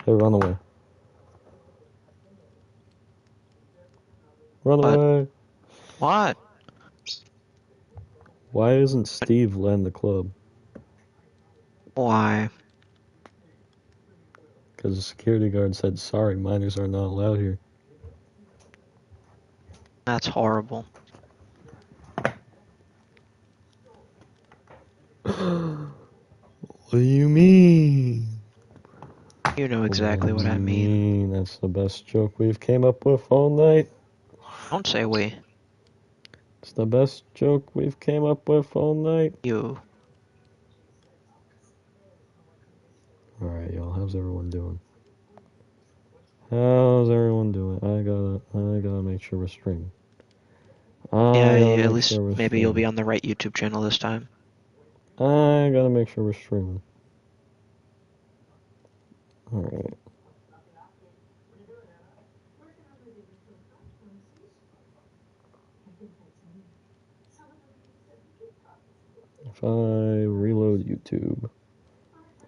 Hey, run away. Run What? away. What? Why isn't Steve letting the club? Why? Because the security guard said, sorry, minors are not allowed here. That's horrible. What do you mean? You know What exactly do what I you mean. mean? That's the best joke we've came up with all night. Don't say we. It's the best joke we've came up with all night. You. Alright, y'all, how's everyone doing? How's everyone doing? I gotta make sure we're streaming. Yeah, I gotta at make least sure we're maybe you'll be streaming. on the right YouTube channel this time. I gotta make sure we're streaming. Alright. If I reload YouTube,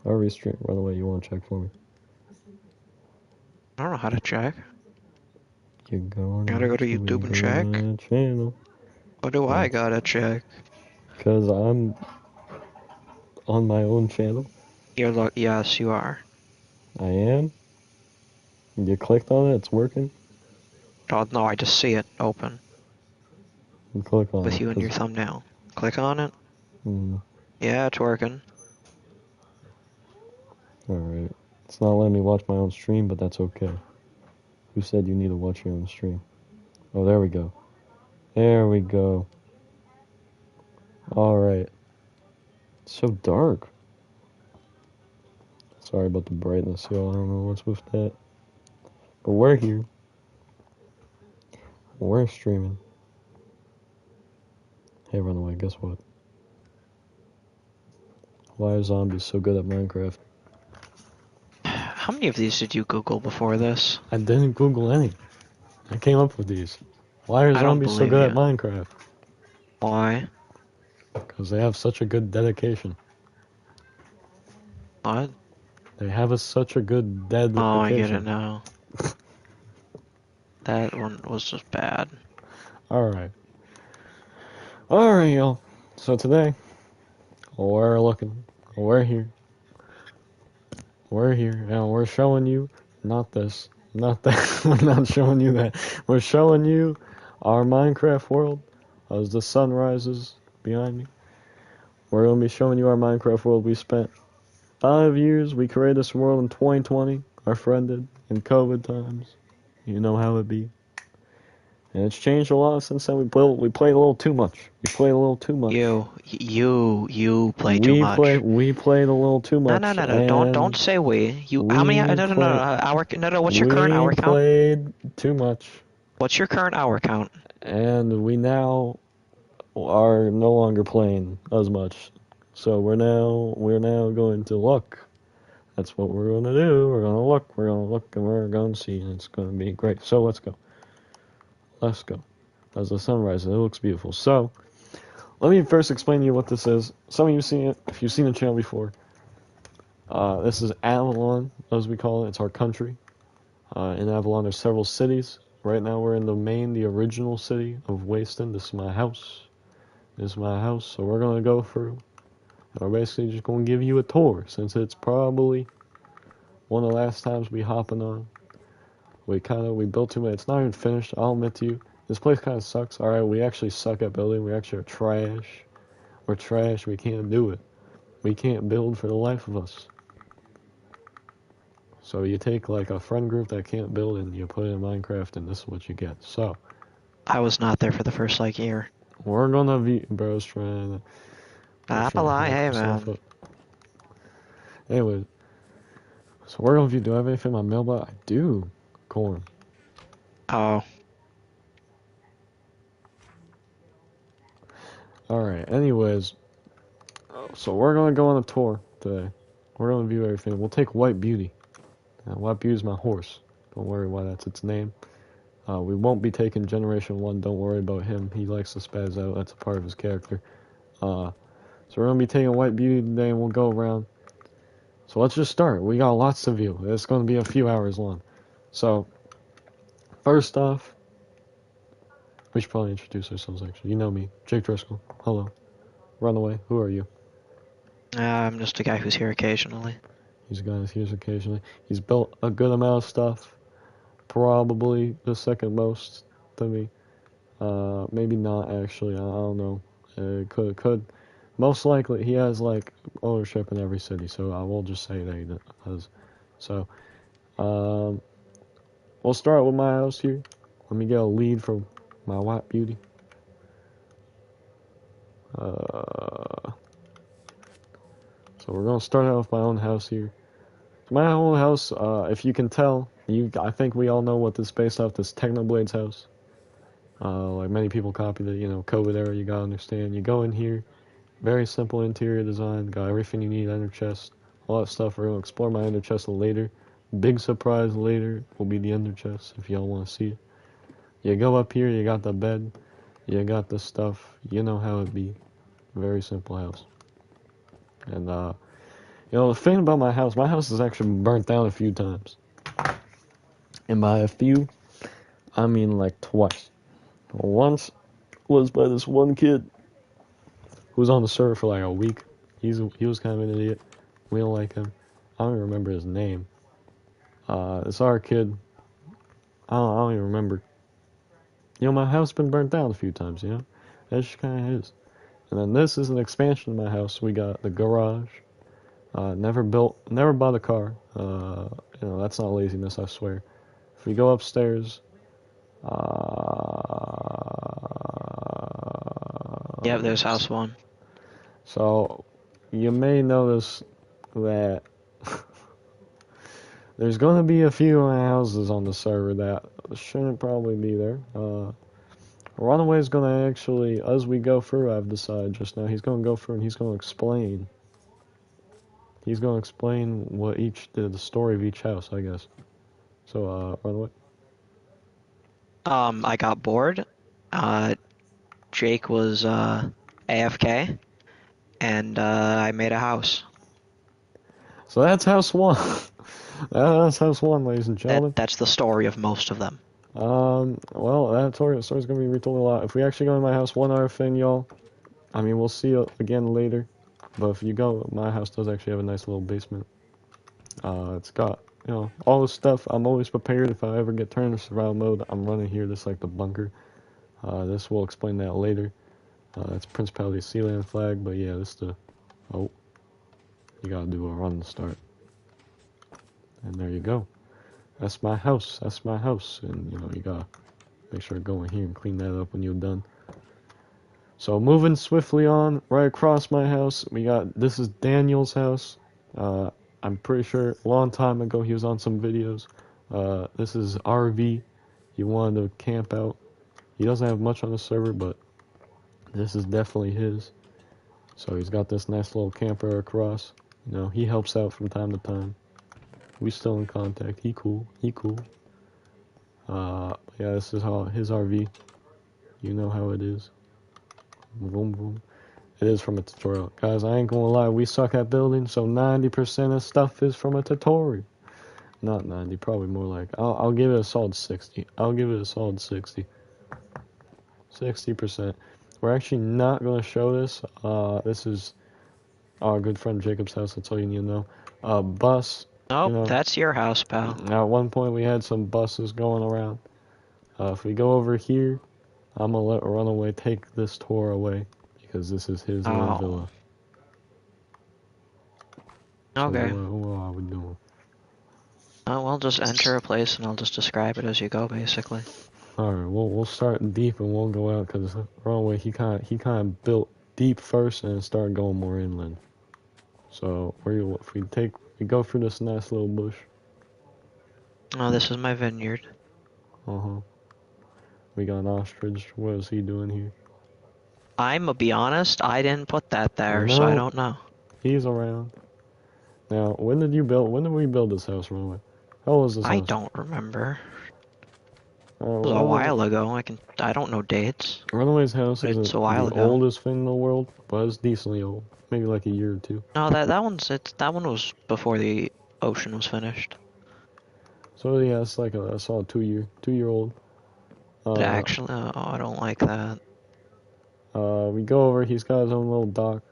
or restream, run away, you wanna check for me? I don't know how to check. You go on Gotta go to YouTube YouTube and and go to check. my channel. What do I That's gotta check? because I'm on my own channel. Yes, you are. I am. You clicked on it, it's working. Oh, no, I just see it open You click on with it, you and your because, thumbnail. Click on it. mm, Yeah, it's working. alright. It's not letting me watch my own stream, but that's okay. Who said you need to watch your own stream? Oh, there we go. There we go. Alright. It's so dark. Sorry about the brightness, y'all. I don't know what's with that. But we're here. We're streaming. Hey, Runaway, guess what? Why are zombies so good at Minecraft? How many of these did you Google before this? I didn't Google any. I came up with these. Why are I don't zombies so believe good at you. Minecraft? Why? Because they have such a good dedication. What? They have such a good Oh, I get it dedication. now. That one was just bad. Alright. Alright, y'all. So today, we're looking. We're here. We're here. And we're showing you, not this. Not that. We're not showing you that. We're showing you our Minecraft world as the sun rises behind me. We're going to be showing you our Minecraft world. We spent 5 years. We created this world in 2020. Our friend did. In COVID times. You know how it be. And it's changed a lot since then. We played a little too much. We played a little too much. You play too much. We played a little too No, no, much, no, no. Don't and say we. You. How many? No, we no, no, no. play Hour. No, no. What's your current we hour count? played too much, What's your current hour count? and we now are no longer playing as much. So we're now going to look. That's what we're gonna do. We're gonna look. We're gonna look, and we're gonna see, and it's gonna be great. So let's go. Let's go. As the sun rises, it looks beautiful. So let me first explain to you what this is. Some of you seen it if you've seen the channel before. This is Avalon, as we call it. It's our country. In Avalon, there's several cities. Right now, we're in the original city of Waston. This is my house. This is my house. So we're gonna go through. And we're basically just gonna give you a tour, since it's probably one of the last times we hopping on. We built too many. It's not even finished. I'll admit to you, this place kind of sucks. All right, we actually suck at building. We actually are trash. We're trash. We can't do it. We can't build for the life of us. So you take like a friend group that can't build and you put it in Minecraft, and this is what you get. So I was not there for the first year. we're gonna be bro's trying to Apple hype hey himself man. up. Anyway, so we're gonna view. Do I have anything in my mailbox? I do. Corn. Oh, All right. Anyways, so we're gonna go on a tour today. We're gonna view everything. We'll take White Beauty. White Beauty is my horse. Don't worry why that's its name. We won't be taking Generation 1. Don't worry about him. He likes to spaz out. That's a part of his character. So we're going to be taking White Beauty today, and we'll go around. So let's just start. We got lots to view. It's going to be a few hours long. So, first off, we should probably introduce ourselves, actually. You know me, Jake Driscoll. Hello. Runaway, who are you? I'm just a guy who's here occasionally. He's a guy who's here occasionally. He's built a good amount of stuff. Probably the second most to me. Maybe not, actually. I don't know. Could. Most likely, he has, like, ownership in every city, so I will just say that he does. So, we'll start with my house here. Let me get a lead from my white beauty. So we're gonna start out with my own house here. My own house, if you can tell, I think we all know what this is based off. This Technoblade's house. Like many people copied it, COVID era. You gotta understand. You go in here, very simple interior design. Got everything you need. Ender chest, a lot of stuff. We're gonna explore my ender chest later. Big surprise later will be the ender chest if y'all want to see it. You go up here, you got the bed, you got the stuff. You know how it be. Very simple house. And the thing about my house has actually been burnt down a few times. And by a few, I mean like twice. Once was by this one kid who was on the server for like a week. He was kind of an idiot. We don't like him. I don't even remember his name. It's our kid. I don't even remember. My house has been burnt down a few times, That just kind of is. And then this is an expansion of my house. We got the garage. Never bought a car. That's not laziness, I swear. If we go upstairs, Yeah, there's house one. So, you may notice that there's going to be a few houses on the server that shouldn't probably be there. Runaway's going to actually, as we go through, I've decided just now, he's going to go through and he's going to explain. He's going to explain the story of each house, I guess. So, Runaway. I got bored. Jake was AFK, and I made a house. So that's house one. That's house one, ladies and gentlemen. That's the story of most of them. Well, that story's going to be retold a lot. If we actually go in my house, one other thing, y'all. I mean, we'll see it again later. But if you go, my house does actually have a nice little basement. It's got, all this stuff. I'm always prepared if I ever get turned to survival mode. I'm running here, this like the bunker. This will explain that later. That's Principality Sealand flag, but yeah, this the, you gotta do a run to start. And there you go. That's my house. And, you gotta make sure to go in here and clean that up when you're done. So moving swiftly on, right across my house, this is Daniel's house. I'm pretty sure a long time ago he was on some videos. This is RV. He wanted to camp out. He doesn't have much on the server, but this is definitely his. So he's got this nice little camper across. He helps out from time to time. We still in contact. He cool. Yeah, this is his RV. You know how it is. Boom, boom. It is from a tutorial. Guys, I ain't gonna lie, we suck at building, so 90% of stuff is from a tutorial. Not 90, probably more like, I'll give it a solid 60. 60%. We're actually not gonna show this. This is our good friend Jacob's house, that's all you need to know. Bus. Nope, that's your house, pal. Now, at one point we had some buses going around. If we go over here, I'm gonna let Runaway take this tour away. Because this is his little villa. Okay. So what are we doing? We'll just enter a place and I'll just describe it as you go, basically. Alright, we'll start deep and we'll go out because Runaway he kind of built deep first and started going more inland. So if we go through this nice little bush. Oh, this is my vineyard. We got an ostrich. What is he doing here? I'ma be honest, I didn't put that there, so I don't know. He's around. Now, when did we build this house, Runaway? How old is this house? I don't remember. It was a while ago. I don't know dates. Runaway's house But it's isn't a while the ago. oldest thing in the world, but it's decently old. Maybe like a year or two. No, that one was before the ocean was finished. So yeah, it's like a solid 2 year old. But actually, oh, I don't like that. We go over. He's got his own little dock.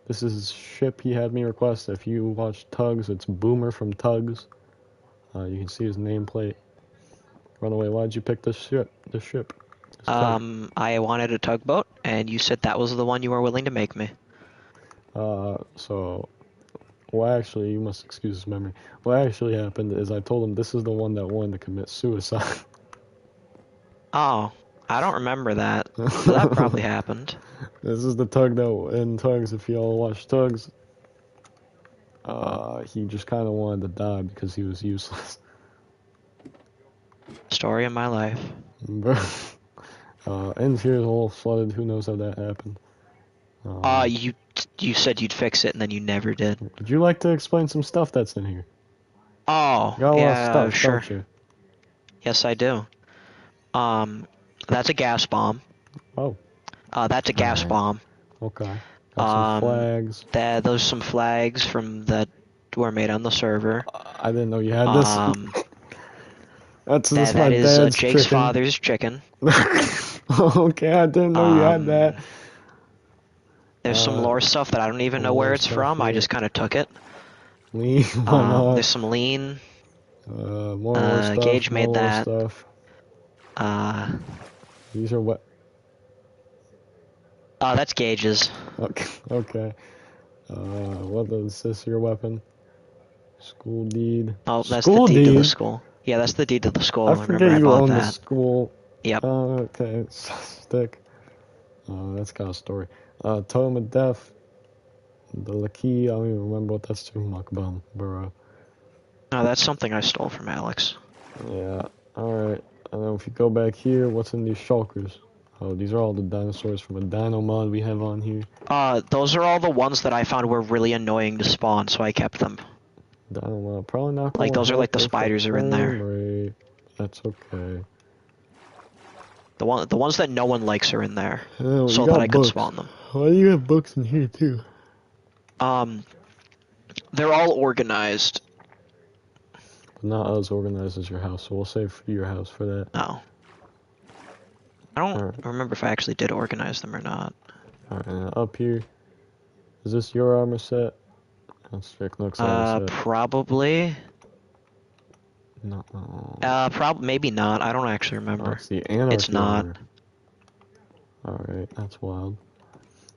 This is his ship. He had me request. If you watch Tugs, it's Boomer from Tugs. You can see his nameplate. Runaway, why'd you pick this ship? This tug? I wanted a tugboat, and you said that was the one you were willing to make me. So, well, actually, you must excuse his memory. What actually happened is I told him this is the one that wanted to commit suicide. Oh, I don't remember that. So that probably happened. This is the tug that in Tugs. If y'all watch Tugs, he just kind of wanted to die because he was useless. Story of my life. And here's all flooded. Who knows how that happened? You said you'd fix it, and then you never did. Would you like to explain some stuff that's in here? Oh, You got a lot of yeah, stuff, sure. don't you? Yes, I do. That's a gas bomb. Oh, That's a gas Alright. bomb. okay. Got some flags. Those some flags that were made on the server. I didn't know you had this. That's That my is dad's Jake's chicken. father's chicken. Okay, I didn't know you had that. There's some lore stuff that I don't even know lore where it's stuff from. I here. just kind of took it. Lean, why not? There's some lean. More lore stuff. Gage made more lore that. Stuff. These are what? That's Gage's. Okay. Okay. What is this? Your weapon? School deed. Oh, that's School the deed to the deed? school. Yeah, that's the deed to the school. I Remember, forget I you bought own the that. school. Yep. Okay. Stick. That's got a story. Totem of Death. The Laki, I don't even remember what that's to. Makbam, bro. No, that's something I stole from Alex. Yeah, alright. And then if you go back here, what's in these shulkers? Oh, these are all the dinosaurs from a dino mod we have on here. Those are all the ones that I found were really annoying to spawn, so I kept them. Dino mod, probably not Like, gonna those are like the help with spiders are in there. frame rate. That's okay. The ones that no one likes are in there, Oh, so you that got I could books. spawn them. Why do you have books in here too? They're all organized. Not as organized as your house, so we'll save your house for that. No. I don't Alright. remember if I actually did organize them or not. Alright, and up here. Is this your armor set? That's Rick Nook's armor set. Probably. No. Maybe not. I don't actually remember. That's the Anarchy It's not. armor. Alright, that's wild.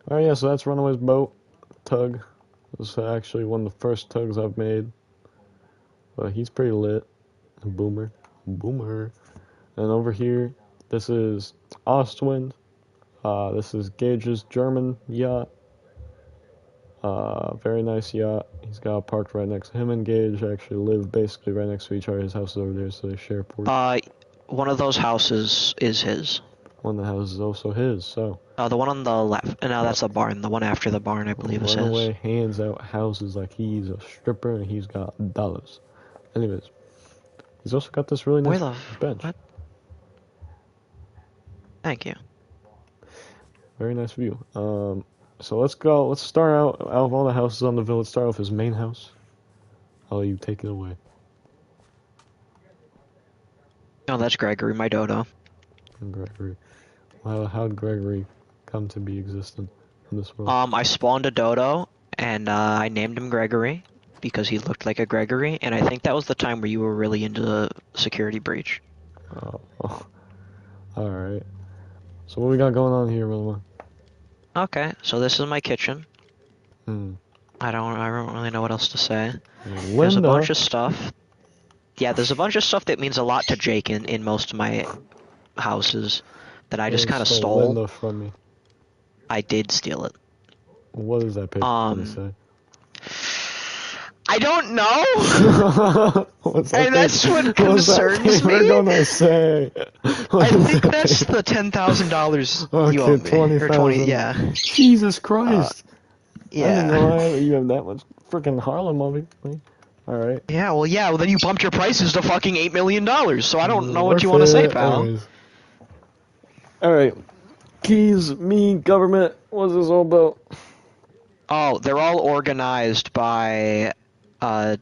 Alright, yeah, so that's Runaway's boat. Tug. This is actually one of the first tugs I've made. But he's pretty lit. Boomer. Boomer. And over here, this is Ostwind. This is Gage's German yacht. Very nice yacht. He's got parked right next to him, and Gage actually live basically right next to each other. His house is over there, so they share port. One of those houses is his. One of the houses is also his, so. The one on the left. No, that's the barn. The one after the barn, I believe, is his. Runaway hands out houses like he's a stripper and he's got dollars. Anyways, he's also got this really nice bench. What? Thank you. Very nice view. So let's go. Let's start out of all the houses on the village. Start off his main house. I'll let you take it away. Oh, that's Gregory, my dodo. And Gregory. How'd Gregory come to be existent in this world? I spawned a dodo, and I named him Gregory because he looked like a Gregory, and I think that was the time where you were really into the security breach. Oh, alright. So what we got going on here, Wilma? Okay, so this is my kitchen. Hmm. I don't really know what else to say. Linda. There's a bunch of stuff. Yeah, there's a bunch of stuff that means a lot to Jake in most of my houses that I just kind of stole. Linda from me. I did steal it. What does that picture gonna say? I don't know. And that's what concerns me. Gonna say? I think that's the $10,000 you owe me. Or 20, yeah. Jesus Christ. I didn't Yeah. know you have that much freaking Harlem of it. Alright. Yeah, well, then you bumped your prices to fucking $8 million, so I don't know what you Worth want to say, it. pal. Anyways. Alright. Keys, me, government. What's this all about? Oh, they're all organized by uh,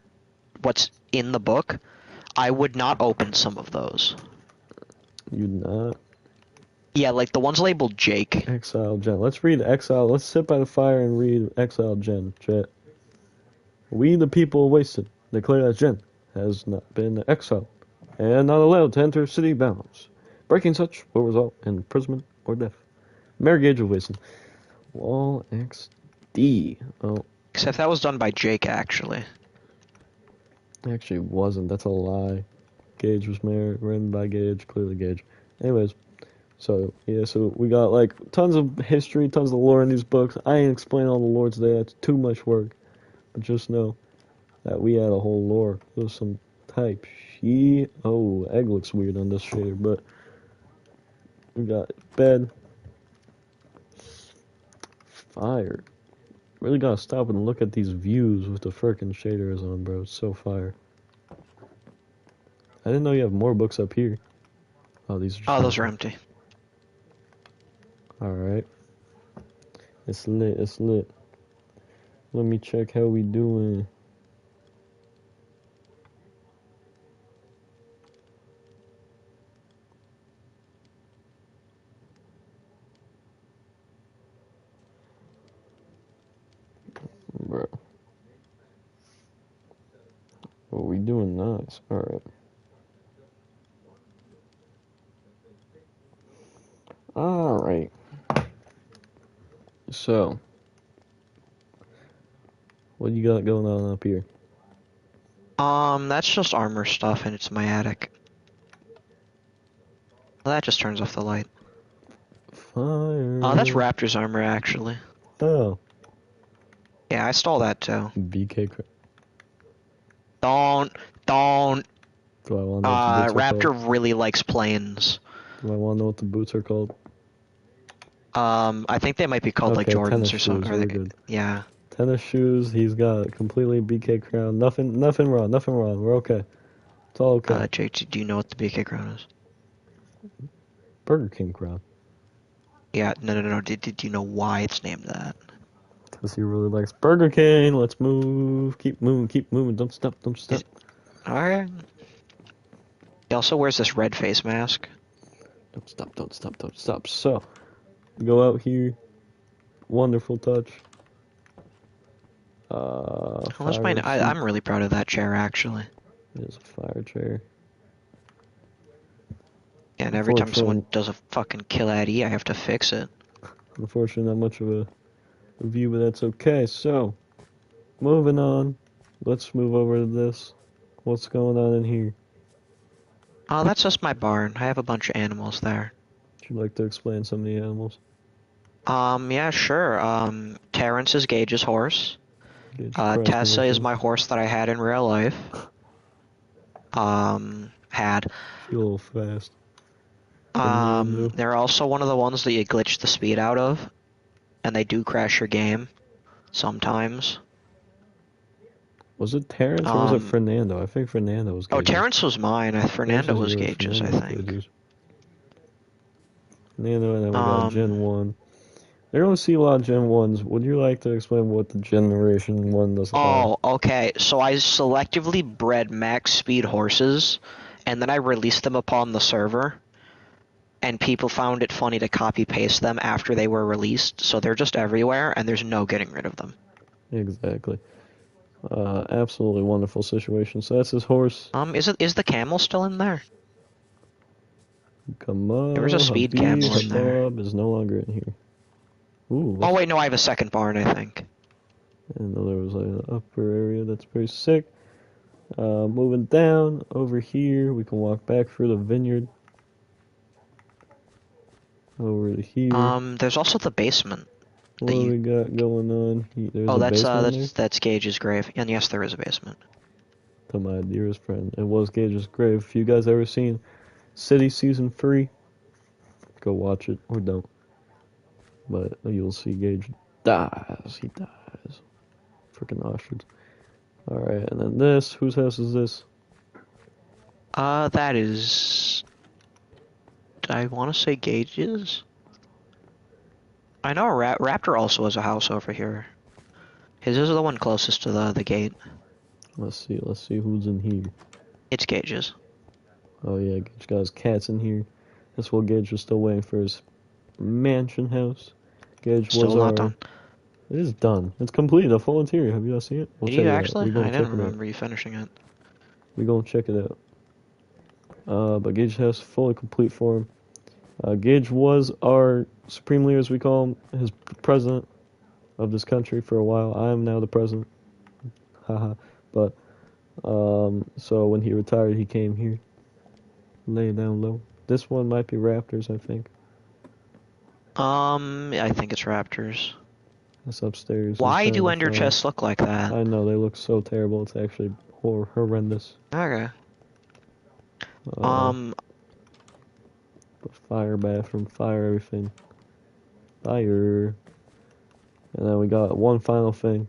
what's in the book. I would not open some of those. You not. Yeah, like the ones labeled Jake. Exile Gen. Let's read Exile. Let's sit by the fire and read Exile Gen. Chat. We, the people, wasted. Declare that Gen has not been exiled and not allowed to enter city bounds. Breaking such will result in imprisonment or death. Mary Gage of Wasteland. Wall XD. Oh, Except that was done by Jake, actually. actually wasn't. That's a lie. Gage was written by Gage. Clearly Gage. Anyways. So, yeah, so we got, like, tons of history, tons of lore in these books. I ain't explaining all the lore today. That's too much work. But just know that we had a whole lore. There's some type she. Oh, egg looks weird on this shader, but we got bed, fire. Really gotta stop and look at these views with the frickin' shaders on, bro. It's so fire. I didn't know you have more books up here. Oh, these are just Oh, those are empty. empty. Alright. It's lit, it's lit. Let me check how we doing. Bro. Well, we doing nice. Alright. Alright. So, what you got going on up here? That's just armor stuff, and it's my attic. Well, that just turns off the light. Fire. Oh, that's Raptor's armor, actually. Oh. Yeah, I stole that, too. BK. Don't. Do I want to know what the boots are Raptor called? really likes planes. Do I want to know what the boots are called? I think they might be called, like, Okay, Jordans tennis or shoes. something. We're good. Yeah. Tennis shoes. He's got completely BK crown. Nothing wrong. Nothing wrong. We're okay. It's all okay. Jake, do you know what the BK crown is? Burger King crown. Yeah, no. Did you know why it's named that? Because he really likes Burger King. Let's move. Keep moving. Keep moving. Don't stop. Don't stop. Alright. He also wears this red face mask. Don't stop. Don't stop. Don't stop. So, go out here. Wonderful touch. I'm really proud of that chair, actually. There's a fire chair. Yeah, and every time someone does a fucking kill at E, I have to fix it. Unfortunately, not much of a view, but that's okay. So, moving on. Let's move over to this. What's going on in here? Oh, that's just my barn. I have a bunch of animals there. Would you like to explain some of the animals? Yeah, sure. Terrence is Gage's horse. Tessa is my horse that I had in real life. Had. She's a little fast. They're also one of the ones that you glitch the speed out of. And they do crash your game. Sometimes. Was it Terrence or was it Fernando? I think Fernando was Gage's. Oh, Terrence was mine. Fernando was Gage's, I think. Fernando, and then we got Gen 1. I don't see a lot of Gen 1s. Would you like to explain what the Generation 1 does? Oh, okay. So I selectively bred max speed horses, and then I released them upon the server, and people found it funny to copy-paste them after they were released, so they're just everywhere, and there's no getting rid of them. Exactly. Absolutely wonderful situation. So that's his horse. Is the camel still in there? Come on. There was a speed camel in there. Is no longer in here. Ooh. Oh wait, no, I have a second barn, I think. And there was like an upper area that's pretty sick. Moving down over here, we can walk back through the vineyard. Over to here. There's also the basement. What do we got going on? That's Gage's grave, and yes, there is a basement. To my dearest friend, it was Gage's grave. If you guys ever seen City Season 3, go watch it or don't. But you'll see Gage dies. He dies. Freaking ostrich. Alright, and then this. Whose house is this? That is. I want to say Gage's. I know Raptor also has a house over here. His is the one closest to the gate. Let's see who's in here. It's Gage's. Oh yeah, Gage got his cats in here. That's what Gage was still waiting for his mansion house. Gage Still was not our... done. It is done. It's complete. A full interior. Have you guys seen it? We'll Did check you it out. actually? We're gonna I check didn't it out. remember you finishing it. We're gonna check it out. But Gage has fully complete for him. Gage was our supreme leader, as we call him, his president of this country for a while. I am now the president. Haha. But so when he retired, he came here, lay down low. This one might be Raptors, I think. I think it's Raptors. That's upstairs. Why do Ender ender chests look like that? I know they look so terrible. It's actually horrendous. Okay. Fire bathroom, fire everything, fire. And then we got one final thing.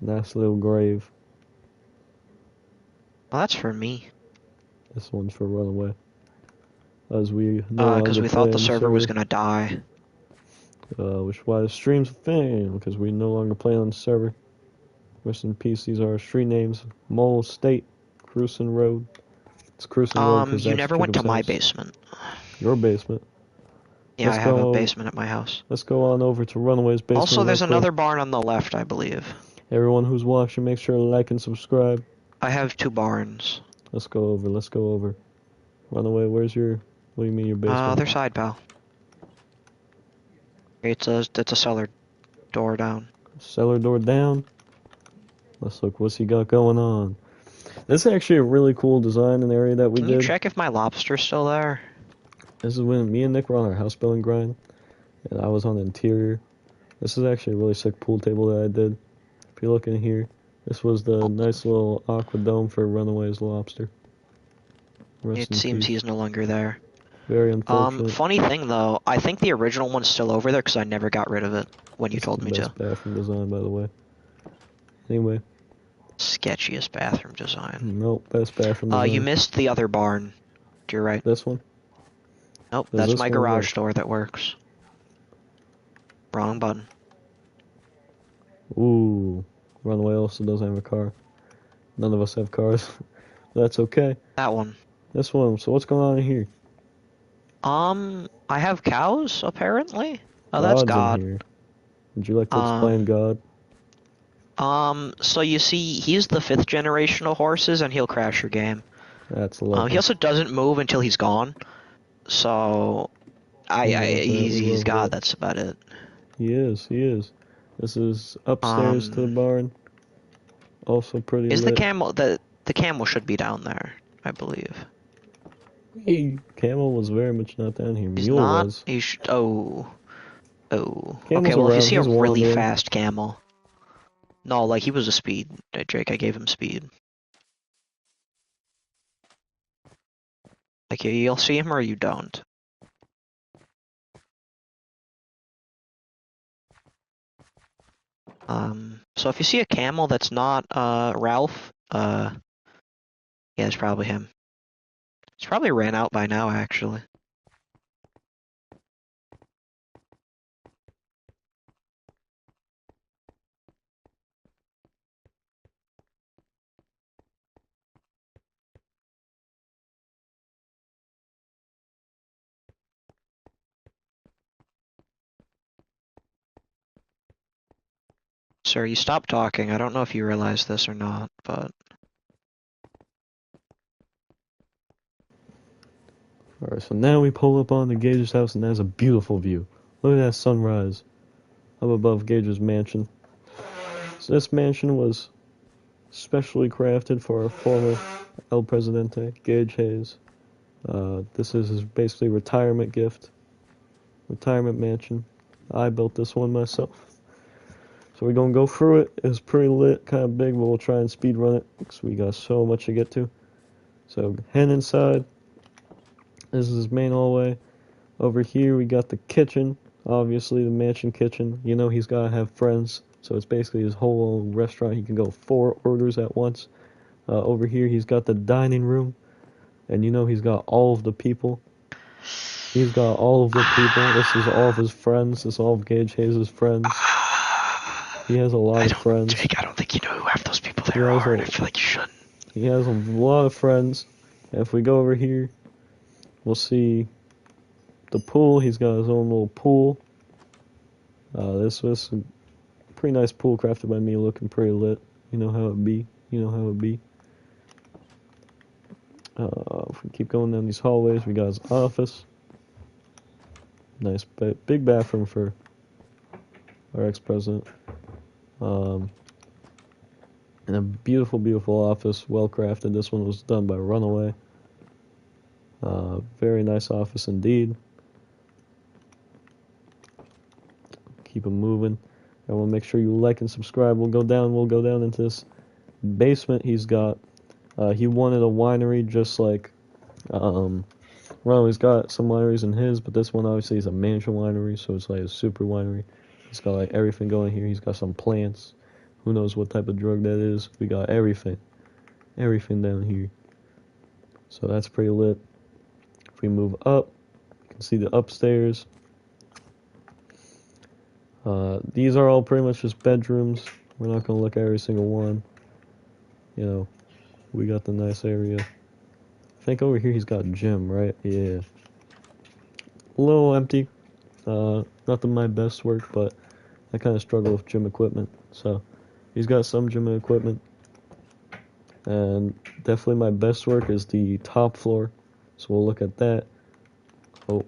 Nice little grave. Well, that's for me. This one's for Runaway. As we no Because longer we thought play the on server was gonna die. which is why the stream's a thing, because we no longer play on the server. Rest in peace. These are our street names: Mole State, Cruson Road. It's Cruson Road because You that's never went to Jacob's my house. basement. Your basement. Yeah, Let's I have a go- basement at my house. Let's go on over to Runaway's basement. Also, there's real quick. another barn on the left, I believe. Everyone who's watching, make sure to like and subscribe. I have 2 barns. Let's go over. Let's go over. Runaway, where's your... What do you mean your basement? Other side, pal. It's a cellar door down. Cellar door down. Let's look. What's he got going on? This is actually a really cool design and area that we Can did. you check if my lobster's still there? This is when me and Nick were on our house building grind, and I was on the interior. This is actually a really sick pool table that I did. If you look in here, this was the nice little aqua dome for Runaway's lobster. Rest It in seems peace. he's no longer there. Very unfortunate. Funny thing though, I think the original one's still over there because I never got rid of it when you This told is me the to. best bathroom design, by the way. Anyway, Sketchiest bathroom design. nope, best bathroom design. You missed the other barn. To your right. This one? Nope, Does that's this my one garage work? door that works. Wrong button. Ooh, Runaway also doesn't have a car. None of us have cars. That's okay. That one. This one. So what's going on in here? I have cows, apparently. Oh, that's God's God. in here. Would you like to explain God? So you see, he's the 5th generation of horses, and he'll crash your game. That's lovely. He also doesn't move until he's gone. So, he's love God, that. that's about it. He is. This is upstairs to the barn. Also pretty Is the lit. camel, the camel should be down there, I believe. Hey, Camel was very much not down here. He's Mule not, was. he should, oh. Camel's Okay, well, if you around, see a he's really wandering. fast camel. No, like, he was a speed, Drake, I gave him speed. Like, you'll see him or you don't. So if you see a camel that's not, Ralph, yeah, it's probably him. He's probably ran out by now, actually. Sir, you stopped talking. I don't know if you realize this or not, but... Alright, so now we pull up on the Gage's house, and that's a beautiful view. Look at that sunrise up above Gage's mansion. So this mansion was specially crafted for our former El Presidente, Gage Hayes. This is his basically retirement gift. Retirement mansion. I built this one myself. So we're gonna go through it. It's pretty lit, kind of big, but we'll try and speed run it because we got so much to get to. So head inside. This is his main hallway. Over here we got the kitchen. Obviously the mansion kitchen. You know he's gotta have friends So it's basically his whole restaurant. He can go 4 orders at once. Over here, he's got the dining room, and you know he's got all of the people. He's got all of the people. This is all of his friends. This is all of Gage Hayes' friends. He has a lot of friends. Jake, I don't think you know who half those people there are, and I feel like you shouldn't. He has a lot of friends. And if we go over here, we'll see the pool. He's got his own little pool. This was a pretty nice pool crafted by me, looking pretty lit. You know how it be. You know how it be. If we keep going down these hallways, we got his office. Nice big bathroom for our ex-president. And a beautiful, beautiful office, well crafted. This one was done by Runaway. Very nice office indeed. Keep them moving. I want to make sure you like and subscribe. We'll go down into this basement. He's got, he wanted a winery just like, Runaway's got some wineries in his, but this one obviously is a mansion winery, so it's like a super winery. He's got like everything going here. He's got some plants. Who knows what type of drug that is? We got everything. Everything down here. So that's pretty lit. If we move up, you can see the upstairs. These are all pretty much just bedrooms. We're not going to look at every single one. You know, we got the nice area. I think over here he's got a gym, right? Yeah. A little empty. Nothing my best work, but I kind of struggle with gym equipment. So he's got some gym equipment. And definitely my best work is the top floor. So we'll look at that. Oh.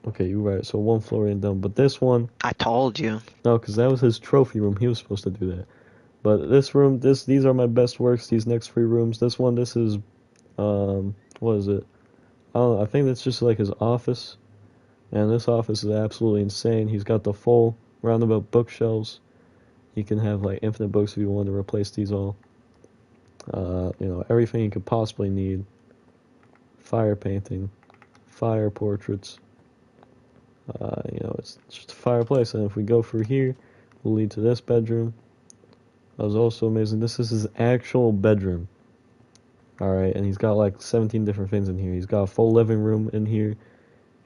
Okay, you're right. So one floor ain't done. But this one... I told you. No, because that was his trophy room. He was supposed to do that. But this room, these are my best works. These next 3 rooms. This one, this is... what is it? I don't know. I think that's just like his office. And this office is absolutely insane. He's got the full roundabout bookshelves. You can have like infinite books if you want to replace these all. You know, everything you could possibly need. Fire painting. Fire portraits. You know, it's just a fireplace. And if we go through here, we'll lead to this bedroom. That was also amazing. This is his actual bedroom. Alright, and he's got like 17 different things in here. He's got a full living room in here.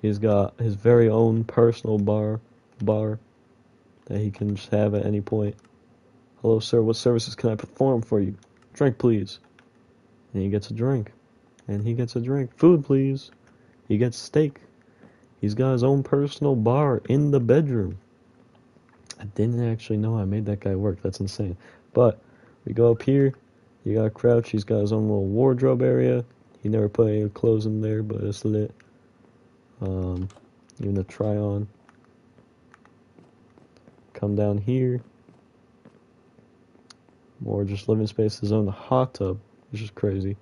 He's got his very own personal bar that he can just have at any point. Hello, sir, what services can I perform for you? Drink, please. And he gets a drink. And he gets a drink. Food, please. He gets steak. He's got his own personal bar in the bedroom. I didn't actually know I made that guy work. That's insane. But we go up here. You got Crouch. He's got his own little wardrobe area. He never put any clothes in there, but it's lit. Even the try-on. Come down here. More just living space. His own hot tub, which is crazy.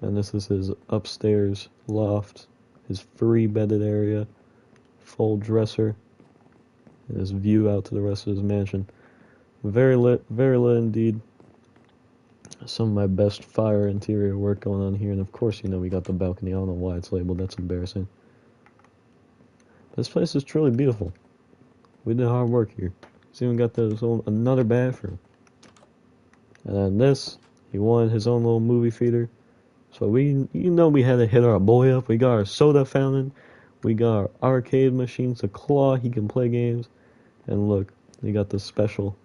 And this is his upstairs loft. His free bedded area. Full dresser. And his view out to the rest of his mansion. Very lit indeed. Some of my best fire interior work going on here. And of course, you know, we got the balcony. I don't know why it's labeled. That's embarrassing. This place is truly beautiful. We did hard work here. He's even got his own another bathroom. And then this, he wanted his own little movie theater. So we had to hit our boy up. We got our soda fountain. We got our arcade machines, a claw. He can play games. And look, we got the special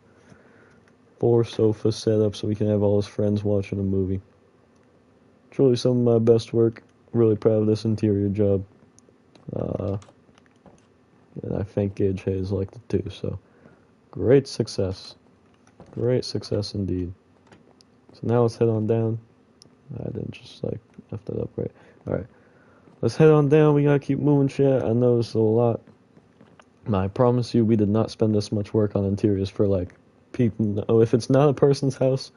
4 sofa setup so we can have all his friends watching a movie. Truly some of my best work. Really proud of this interior job. And I think Gage Hayes liked it too, so great success. Great success indeed. So now let's head on down. I didn't just like F that up right. Alright. Let's head on down. We gotta keep moving shit. I know this is a lot. I promise you we did not spend this much work on interiors for like people. Oh, if it's not a person's house,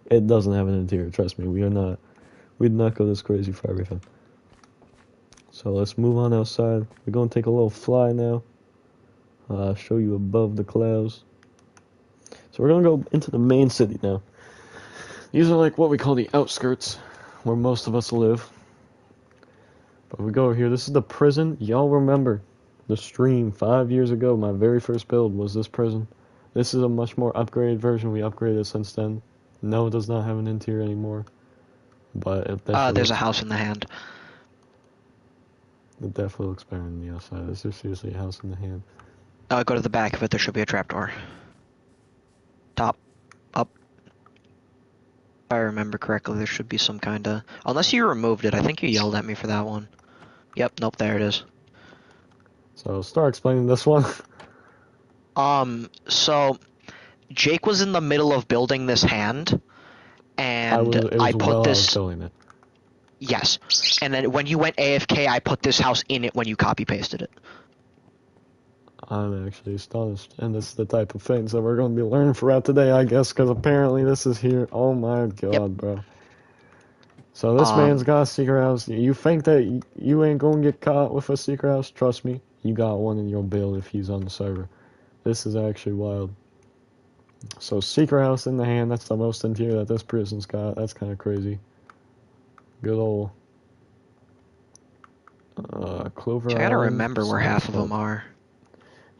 it doesn't have an interior. Trust me, we did not go this crazy for everything. So let's move on outside. We're going to take a little fly now. Show you above the clouds. So we're going to go into the main city now. These are like what we call the outskirts, where most of us live. But we go over here. This is the prison. Y'all remember the stream 5 years ago. My very first build was this prison. This is a much more upgraded version. We upgraded since then. No, it does not have an interior anymore, but There's a house in the hand. it definitely looks better than the outside. This is seriously a house in the hand. Go to the back of it. There should be a trapdoor. Top. Up. If I remember correctly, there should be some kind of... Unless you removed it. I think you yelled at me for that one. Yep, nope, there it is. So start explaining this one. So Jake was in the middle of building this hand, and I put this... I was building it. Yes. And then when you went AFK, I put this house in it when you copy-pasted it. I'm actually astonished, and this is the type of things that we're going to be learning throughout today, I guess, because apparently this is here. Oh my god, Yep. bro. So this man's got a secret house. You think that you ain't going to get caught with a secret house? Trust me, you got one in your build if he's on the server. This is actually wild. So secret house in the hand, that's the most interior that this prison's got. That's kind of crazy. Good old Clover. I gotta remember where half of them are.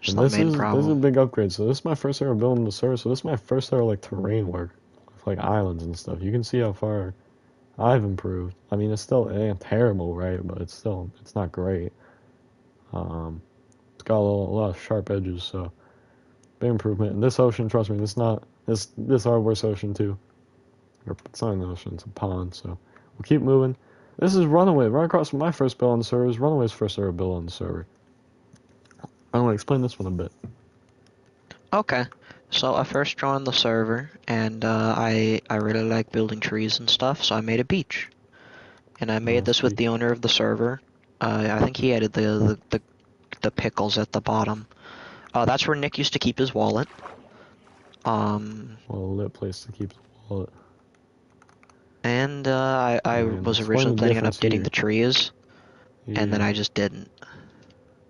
Just the main problem. This is a big upgrade. So this is my first ever building the server. So this is my first ever like terrain work, with, like islands and stuff. You can see how far I've improved. I mean, it ain't terrible, right? But it's not great. It's got a lot of sharp edges, so big improvement. And this ocean, trust me, this our worst ocean too. It's not an ocean, it's a pond. So we'll keep moving. This is Runaway, right across from my first build on the server. Is Runaway's first ever build on the server. I want to explain this one a bit. Okay. So I first joined the server, and I really like building trees and stuff, so I made a beach. And I made this with the owner of the server. I think he added the pickles at the bottom. That's where Nick used to keep his wallet. Well, a lit place to keep the wallet. And I was originally planning on updating the trees, and then I just didn't.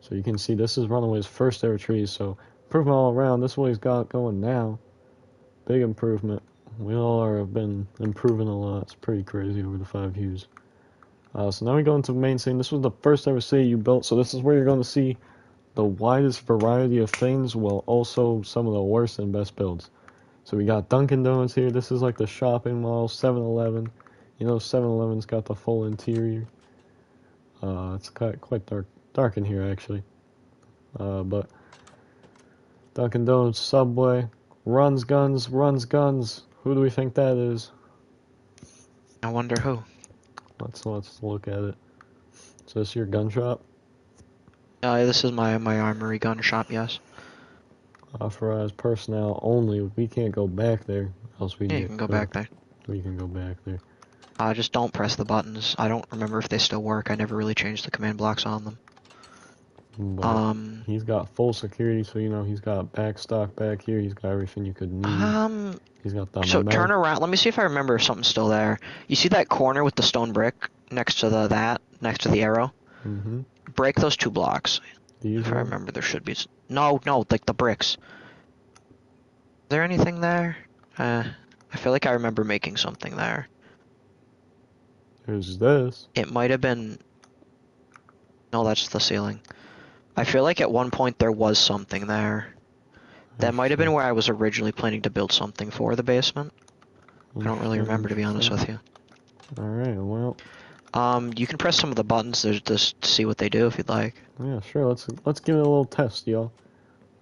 So you can see this is Runaway's first ever trees, so improvement all around. This is what he's got going now. Big improvement. We all have been improving a lot. It's pretty crazy over the 5 views. So now we go into the main scene. This was the first ever city you built, so this is where you're going to see the widest variety of things, while also some of the worst and best builds. So we got Dunkin' Donuts here. This is like the shopping mall. 7-Eleven. You know, 7-Eleven's got the full interior. It's quite dark in here actually. But Dunkin' Donuts, Subway, runs guns. Who do we think that is? I wonder who. Let's look at it. Is this your gun shop? This is my armory gun shop, yes. Authorized personnel only. We can't go back there, else we you can go back there. We can go back there. Just don't press the buttons. I don't remember if they still work. I never really changed the command blocks on them. But he's got full security, so you know he's got backstock back here. He's got everything you could need. He's got the So turn around. Let me see if I remember if something's still there. You see that corner with the stone brick next to next to the arrow? Mm-hmm. Break those 2 blocks. If I remember, there should be. No, like the bricks. Is there anything there? I feel like I remember making something there. There's this. It might have been. No, that's the ceiling. I feel like at one point there was something there. That might have been where I was originally planning to build something for the basement. I don't really remember, to be honest with you. Alright, well. You can press some of the buttons just to see what they do if you'd like. Yeah, sure. Let's give it a little test, y'all.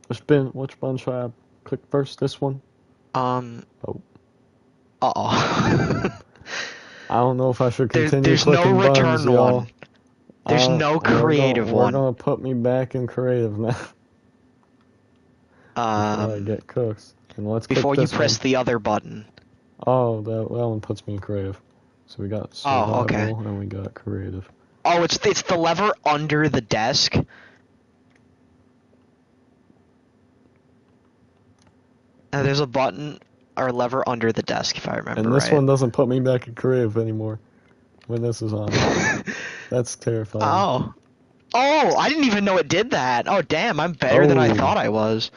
Which button should I click first? This one? Oh. Uh-oh. I don't know if I should continue there's clicking no return buttons, y'all. one. There's no creative one. We're gonna put me back in creative now. Before I get cooked. And let's before you this press one. the other button. Oh, that one puts me in creative. So we got survival okay. and we got creative. Oh, it's the lever under the desk. There's a button or lever under the desk, if I remember right. And this one doesn't put me back in creative anymore when this is on. That's terrifying. Oh, I didn't even know it did that. Oh, damn, I'm better than I thought I was.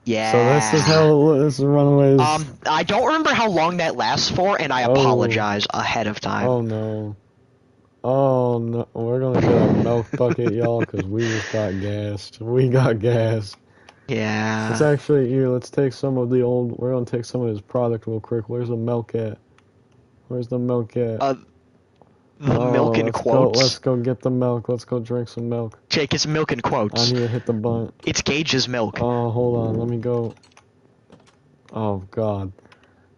Yeah. So this is how this is Runaways. I don't remember how long that lasts for, and I apologize ahead of time. Oh no. Oh no, we're gonna get a milk bucket, y'all, because we just got gassed. We got gassed. Let's Yeah. actually, here, let's take some of the old, we're gonna take some of his product real quick. Where's the milk at? Where's the milk at? Uh, the Oh, milk in let's quotes. go get the milk. Let's go drink some milk. Jake, it's milk in I quotes. need to hit the button. It's Gage's milk. Oh, hold on, let me go. Oh, God.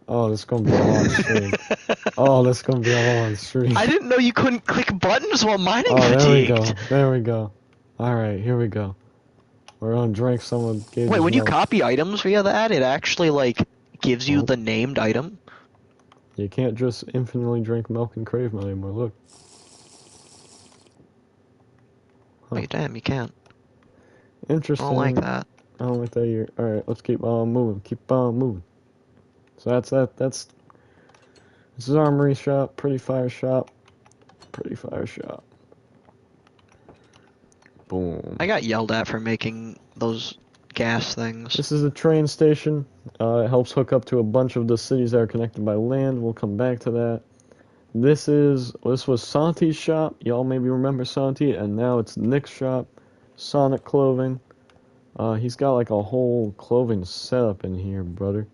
Oh, this is gonna be a long stream. Oh, this is gonna be a long stream. I didn't know you couldn't click buttons while mining Oh, there we go. fatigued. There we go. Alright, here we go. We're gonna drink some of Gage's Wait, when you milk. copy items via that, it actually, like, gives you Oh. the named item? You can't just infinitely drink milk and crave milk anymore. Look. Huh. Wait, damn, you can't. Interesting. I don't like that. I don't like that either. Alright, let's keep on moving. Keep on moving. So that's that. This is Armory Shop. Pretty Fire Shop. Pretty Fire Shop. Boom. I got yelled at for making those gas things. This is a train station. It helps hook up to a bunch of the cities that are connected by land. We'll come back to that. This was Santi's shop. Y'all maybe remember Santi, and now it's Nick's shop. Sonic Clothing. He's got like a whole clothing setup in here, brother.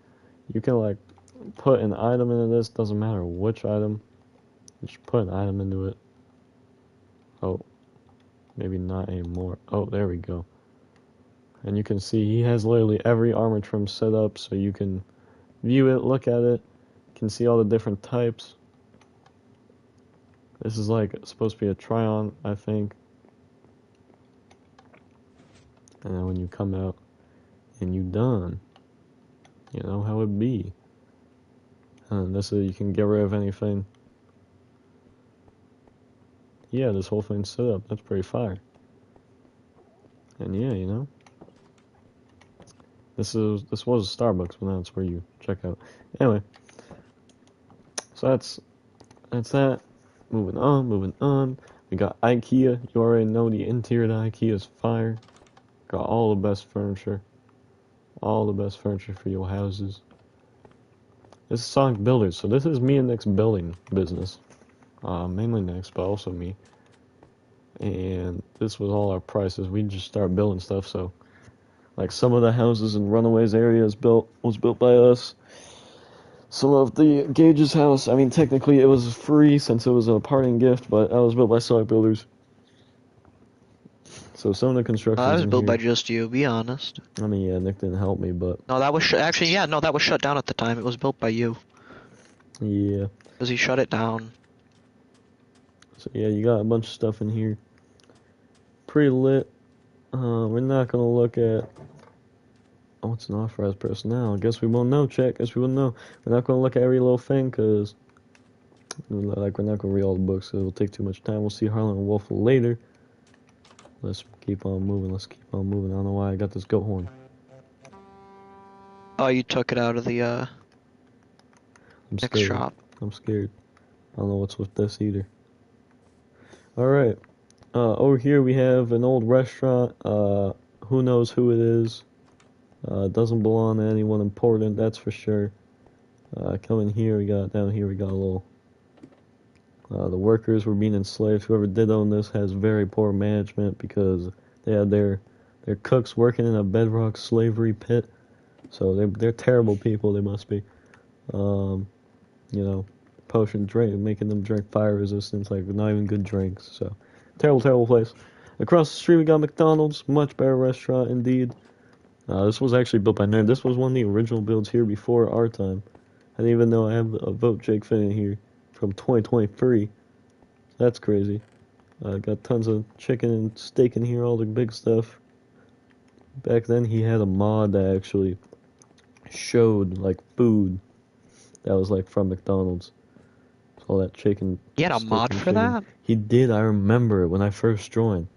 You can like put an item into this. Doesn't matter which item. Just put an item into it. Oh, maybe not anymore. Oh, there we go. And you can see he has literally every armor trim set up, so you can view it, look at it. You can see all the different types. This is like supposed to be a try-on, I think. And then when you come out and you done, you know how it be. And this is, you can get rid of anything. Yeah, this whole thing's set up. That's pretty fire. And yeah, you know. This was a Starbucks, but now it's where you check out. Anyway. So that's that. Moving on. We got IKEA. You already know the interior of IKEA is fire. Got all the best furniture. All the best furniture for your houses. This is Sonic Builders. So this is me and Nick's building business. Mainly Nick's, but also me. And this was all our prices. We just started building stuff, so like some of the houses in Runaways area was built by us. Some of the Gage's house, I mean, technically it was free since it was a parting gift, but that was built by Sonic Builders. So some of the construction That was built here. by just you, be honest. I mean, yeah, Nick didn't help me, but No, that was actually, yeah, no, that was shut down at the time. It was built by you. yeah. Because he shut it down. So yeah, you got a bunch of stuff in here. Pretty lit. We're not gonna look at what's an authorized personnel. I guess we won't know, check. Guess we won't know. We're not gonna look at every little thing, cause like we're not gonna read all the books. So it'll take too much time. We'll see Harlan and Wolf later. Let's keep on moving. I don't know why I got this goat horn. Oh, you took it out of the, I'm next scared. shop. I'm scared. I don't know what's with this either. Alright. Over here we have an old restaurant. Who knows who it is. Doesn't belong to anyone important, that's for sure. Coming here, down here we got a little... the workers were being enslaved. Whoever did own this has very poor management because they had their cooks working in a bedrock slavery pit. So they're terrible people, they must be. You know, potion drink, making them drink fire resistance, like not even good drinks. So terrible place. Across the street we got McDonald's, much better restaurant indeed. This was actually built by Nerd. This was one of the original builds here before our time. I didn't even know I have a Vote Jake Finn here from 2023. That's crazy. Got tons of chicken and steak in here, all the big stuff. Back then he had a mod that actually showed like food that was like from McDonald's. So all that chicken. You had a steak mod and for chicken. that? He did. I remember it when I first joined.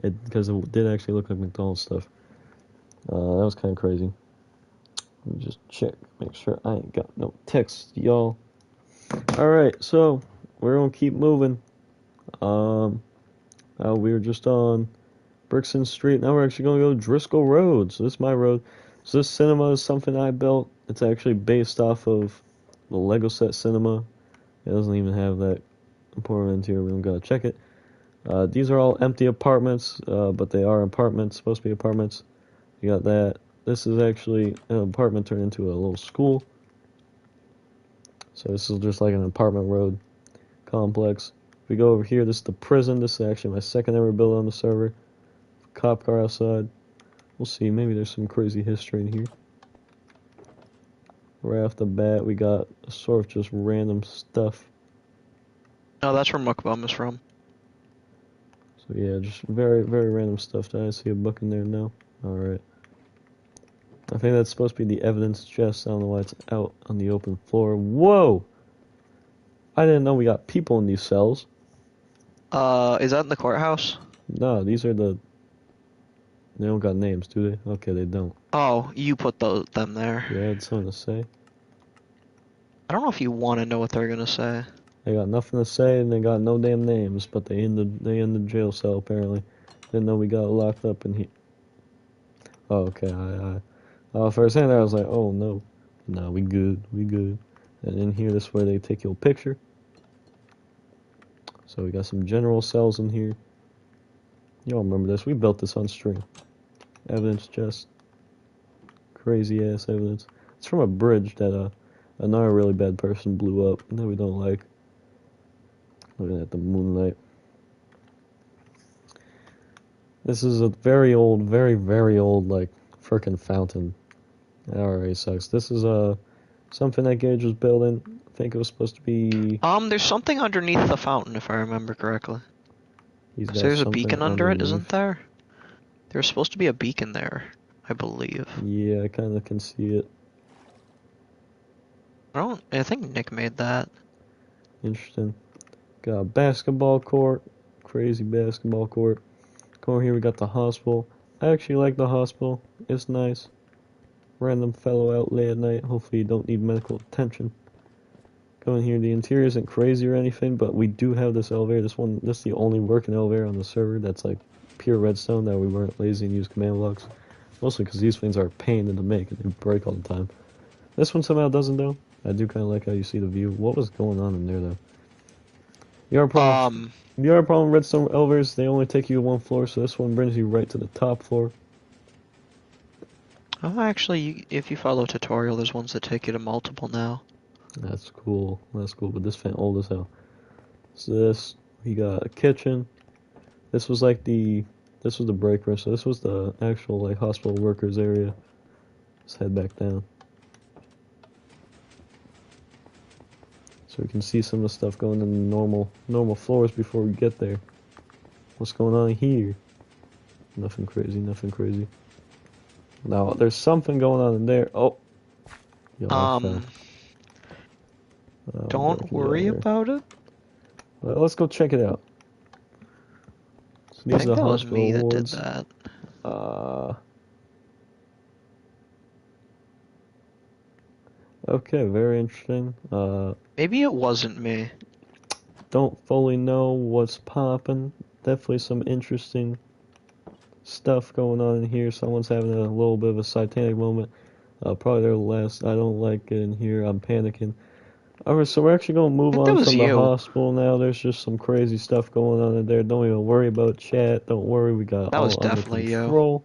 Because it did actually look like McDonald's stuff. That was kind of crazy. Let me just check, make sure I ain't got no text, y'all. Alright, so we're gonna keep moving. We were just on Brixton Street. Now we're actually gonna go Driscoll Road. So this is my road. So this cinema is something I built. It's actually based off of the Lego set cinema. It doesn't even have that important interior. We don't gotta check it. These are all empty apartments, but they are apartments, supposed to be apartments. You got that. This is actually an apartment turned into a little school. So this is just like an apartment road complex. If we go over here, this is the prison. This is actually my second ever build on the server. Cop car outside. We'll see. Maybe there's some crazy history in here. Right off the bat, we got sort of just random stuff. No, that's where Mukbum is from. So yeah, just very, very random stuff. Did I see a book in there? No. Alright. I think that's supposed to be the evidence chest. I don't know why it's out on the open floor. Whoa! I didn't know we got people in these cells. Is that in the courthouse? No, these are the... They don't got names, do they? Okay, they don't. Oh, you put them there. You had something to say? I don't know if you want to know what they're gonna say. They got nothing to say and they got no damn names, but they in the jail cell apparently. Didn't know we got locked up in here. Oh, okay. For a second there, I was like, oh no, no, we good, we good. And in here, this is where they take your picture. So we got some general cells in here. Y'all remember this? We built this on stream. Evidence chest. Crazy ass evidence. It's from a bridge that another really bad person blew up that we don't like. Looking at the moonlight. This is a very old, very, very old, like, frickin' fountain. That already sucks. This is something that Gage was building. I think it was supposed to be... There's something underneath the fountain, if I remember correctly. He's So got there's a something beacon under it, underneath. isn't there? There's supposed to be a beacon there, I believe. Yeah, I kind of can see it. I think Nick made that. Interesting. Got a basketball court. Crazy basketball court. Come over here, we got the hospital. I actually like the hospital. It's nice. Random fellow out late at night. Hopefully you don't need medical attention. Go in here. The interior isn't crazy or anything, but we do have this elevator. This is the only working elevator on the server that's like pure redstone, that we weren't lazy and used command blocks. Mostly because these things are a pain in the make and they break all the time. This one somehow doesn't though. I do kind of like how you see the view. What was going on in there though? The other problem with redstone elevators, they only take you to one floor, so this one brings you right to the top floor. Oh, actually, if you follow tutorial, there's ones that take you to multiple now. That's cool. That's cool. But this fan old as hell. So this, we got a kitchen. This was like this was the break room. So this was the actual like hospital workers area. Let's head back down. So we can see some of the stuff going in the normal floors before we get there. What's going on here? Nothing crazy. Nothing crazy. Now there's something going on in there. Oh. Don't worry about it. Well, let's go check it out. So I think that was me that did that. Okay, very interesting. Maybe it wasn't me. Don't fully know what's popping. Definitely some interesting stuff going on in here. Someone's having a little bit of a satanic moment. Probably their last. I don't like it in here. I'm panicking. Alright, so we're actually going to move on from the hospital now. There's just some crazy stuff going on in there. Don't even worry about chat. Don't worry, we got that all was definitely under control.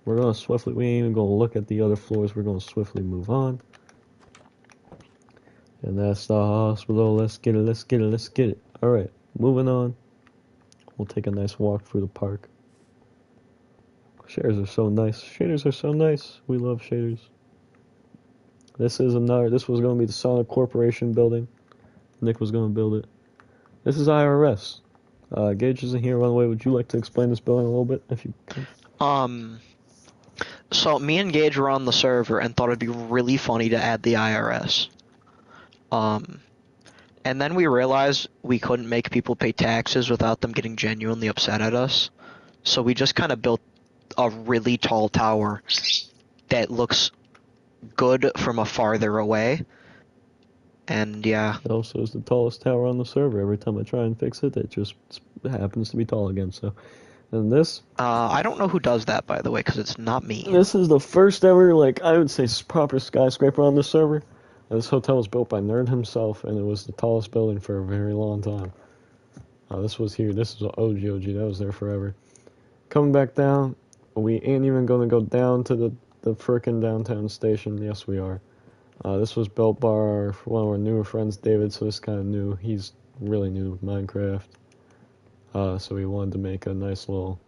We're going to swiftly, we ain't even going to look at the other floors. We're going to swiftly move on. And that's the hospital. Let's get it, let's get it, let's get it. Alright, moving on. We'll take a nice walk through the park. Shaders are so nice. Shaders are so nice. We love shaders. This was going to be the Sonic Corporation building. Nick was going to build it. This is IRS. Gage isn't here, by the way. Would you like to explain this building a little bit, if you can? So me and Gage were on the server and thought it'd be really funny to add the IRS. And then we realized we couldn't make people pay taxes without them getting genuinely upset at us. So we just kind of built a really tall tower that looks good from a farther away. And yeah. It also is the tallest tower on the server. Every time I try and fix it, it just happens to be tall again. So, and this... I don't know who does that, by the way, because it's not me. This is the first ever, like, I would say proper skyscraper on the server. This hotel was built by Nerd himself, and it was the tallest building for a very long time. This was here. This is an OG. That was there forever. Coming back down, we ain't even gonna go down to the frickin' downtown station. Yes, we are. This was built by one of our newer friends, David, so this is kind of new. He's really new to Minecraft. So we wanted to make a nice little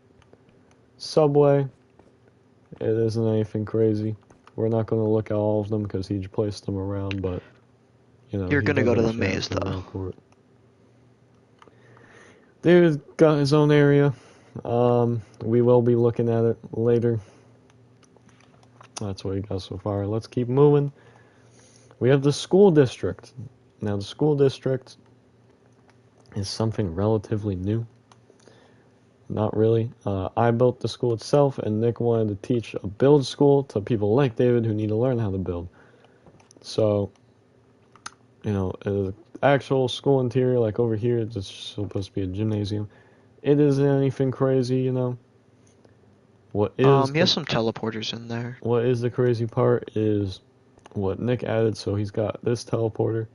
subway. It isn't anything crazy. We're not going to look at all of them because he placed them around, but, you know, You're he gonna does go to the actually have maze, some though. around court. David's got his own area. We will be looking at it later. That's what he got so far. Let's keep moving. We have the school district. Now, the school district is something relatively new. Not really. I built the school itself, and Nick wanted to teach a build school to people like David who need to learn how to build. So, you know, an actual school interior, like over here, it's supposed to be a gymnasium. It isn't anything crazy, you know. He has some teleporters in there. What is the crazy part is what Nick added. So he's got this teleporter,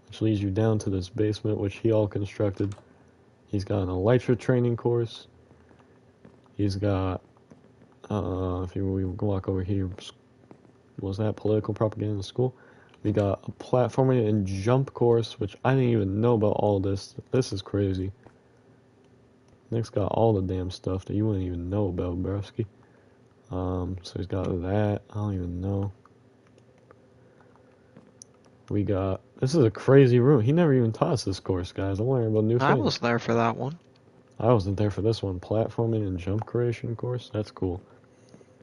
which leads you down to this basement, which he all constructed. He's got an elytra training course. He's got, if we walk over here, was that political propaganda in school? We got a platforming and jump course, which I didn't even know about all this. This is crazy. Nick's got all the damn stuff that you wouldn't even know about, Browski. So he's got that. I don't even know. We got... This is a crazy room. He never even taught us this course, guys. I'm learning about new things. I was there for that one. I wasn't there for this one. Platforming and jump creation course. That's cool.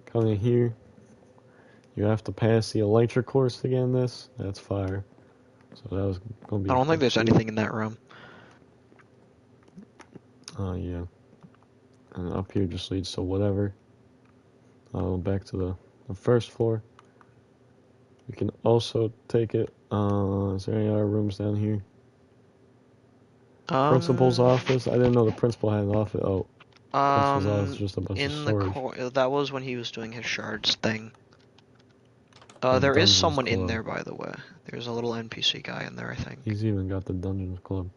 Coming in here. You have to pass the elytra course to get in this. That's fire. So that was gonna be... I don't think there's anything in that room. Oh, yeah. And up here just leads to whatever. Back to the first floor. We can also take it. Is there any other rooms down here? Principal's office. I didn't know the principal had an office. Oh, principal's office is just a bunch of storage. That was when he was doing his shards thing. And there is Dungeons someone in Club. there, by the way. There's a little NPC guy in there, I think. He's even got the Dungeons Club.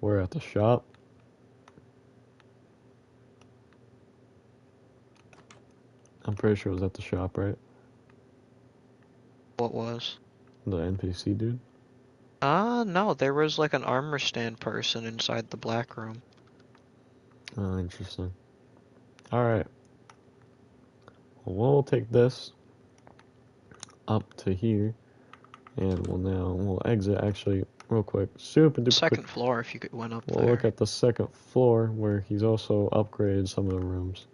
We're at the shop. I'm pretty sure it was at the shop, right? What was? The NPC dude? No, there was like an armor stand person inside the black room. Oh, interesting. Alright. Well, we'll take this up to here. And we'll exit actually real quick. Super duper Second quick. floor, if you went up We'll there. look at the second floor where he's also upgraded some of the rooms.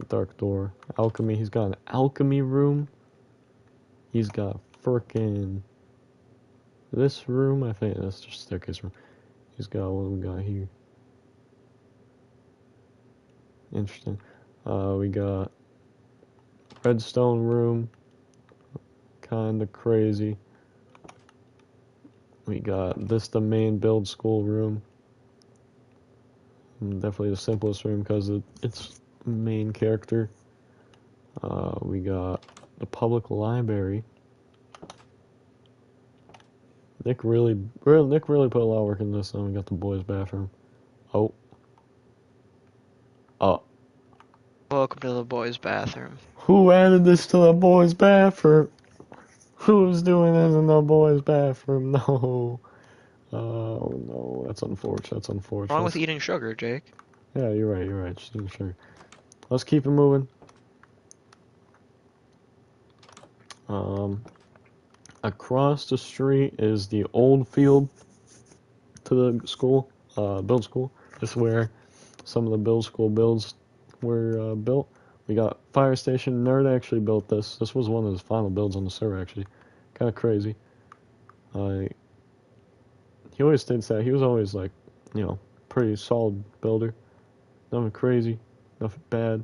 Dark door. Alchemy. He's got an alchemy room. He's got frickin' this room. I think that's just staircase room. He's got what we got here. Interesting. We got redstone room. Kinda crazy. We got this, the main build school room. Definitely the simplest room because it's main character. We got the public library. Nick really put a lot of work in this. And we got the boys' bathroom. Oh. Welcome to the boys' bathroom. Who added this to the boys' bathroom? Who's doing this in the boys' bathroom? No. Oh no, that's unfortunate. That's unfortunate. What's wrong with eating sugar, Jake? Yeah, you're right. Just eating sugar. Let's keep it moving. Across the street is the old field to the school, build school. This is where some of the build school builds were built. We got fire station. Nerd actually built this. This was one of his final builds on the server, actually. Kind of crazy. He always states that he was always like, you know, pretty solid builder. Nothing crazy, nothing bad.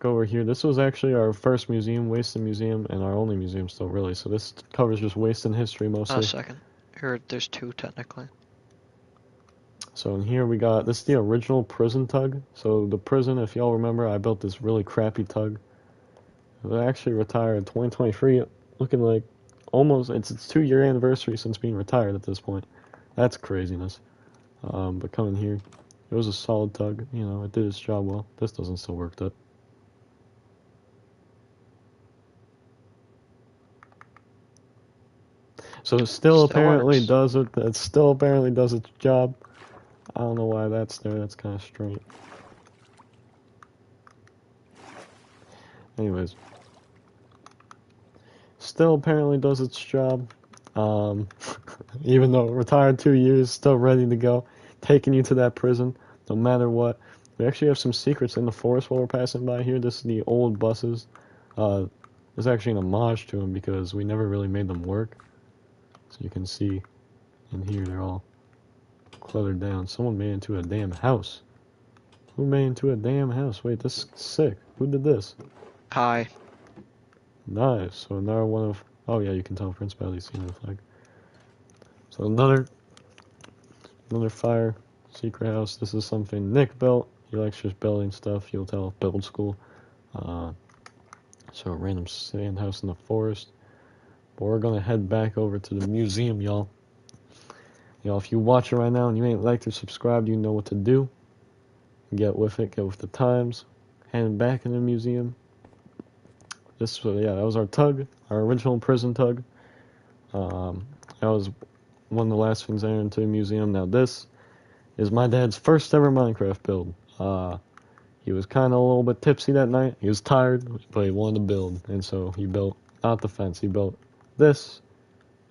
Go over here. This was actually our first museum, Waston Museum, and our only museum still, really. So this covers just Waston history mostly. A second. Here, there's two technically. So in here we got, this is the original prison tug. So the prison, if y'all remember, I built this really crappy tug. It actually retired in 2023, looking like almost, it's its 2-year anniversary since being retired at this point. That's craziness. But coming here, It was a solid tug. You know, it did its job well. This doesn't still work though. So it still apparently works. does it. It still apparently does its job. I don't know why that's there. That's kind of strange. Anyways, still apparently does its job. Even though retired 2 years, still ready to go, taking you to that prison, no matter what. We actually have some secrets in the forest while we're passing by here. This is the old buses. There's actually an homage to them because we never really made them work. So you can see in here they're all cluttered down. Someone made it into a damn house. Who made it into a damn house? Wait, this is sick. Who did this? Hi. Nice. So another one of... Oh yeah, you can tell Prince Bally's seen the flag. So another fire secret house. This is something Nick built. He likes just building stuff. You'll tell build school. So a random sand house in the forest. But we're gonna head back over to the museum, y'all. Y'all, if you watching right now and you ain't liked or subscribed, you know what to do. Get with it. Get with the times. Heading back in the museum. That was our tug, our original prison tug. That was one of the last things I entered into the museum. Now this is my dad's first ever Minecraft build. He was kind of a little bit tipsy that night. He was tired, but he wanted to build, and so he built not the fence. He built this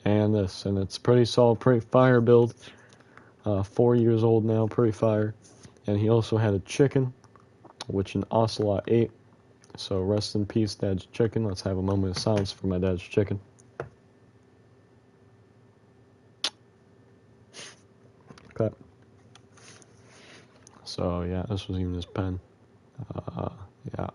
and this, and it's pretty solid, pretty fire build. 4 years old now, pretty fire. And he also had a chicken, which an ocelot ate. So rest in peace, Dad's chicken. Let's have a moment of silence for my dad's chicken. Okay. So yeah, this was even his pen. Yeah.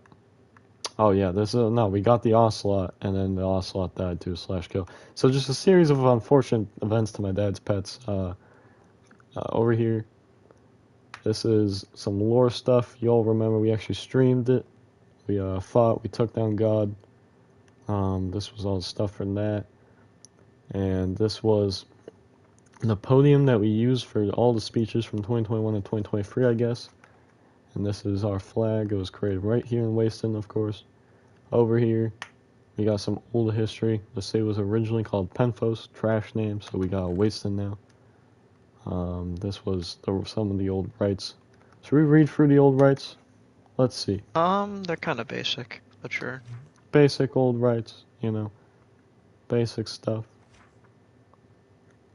Oh yeah, no. We got the ocelot, and then the ocelot died too, /kill. So just a series of unfortunate events to my dad's pets. Over here, this is some lore stuff. You all remember we actually streamed it. We fought. We took down God. This was all the stuff from that, and this was the podium that we used for all the speeches from 2021 to 2023, I guess. And this is our flag. It was created right here in Waston, of course. Over here, we got some old history. The city was originally called Penfos, trash name, so we got Waston now. This was some of the old rights. Should we read through the old rights? Let's see. They're kind of basic, but sure. Basic old rights, you know. Basic stuff.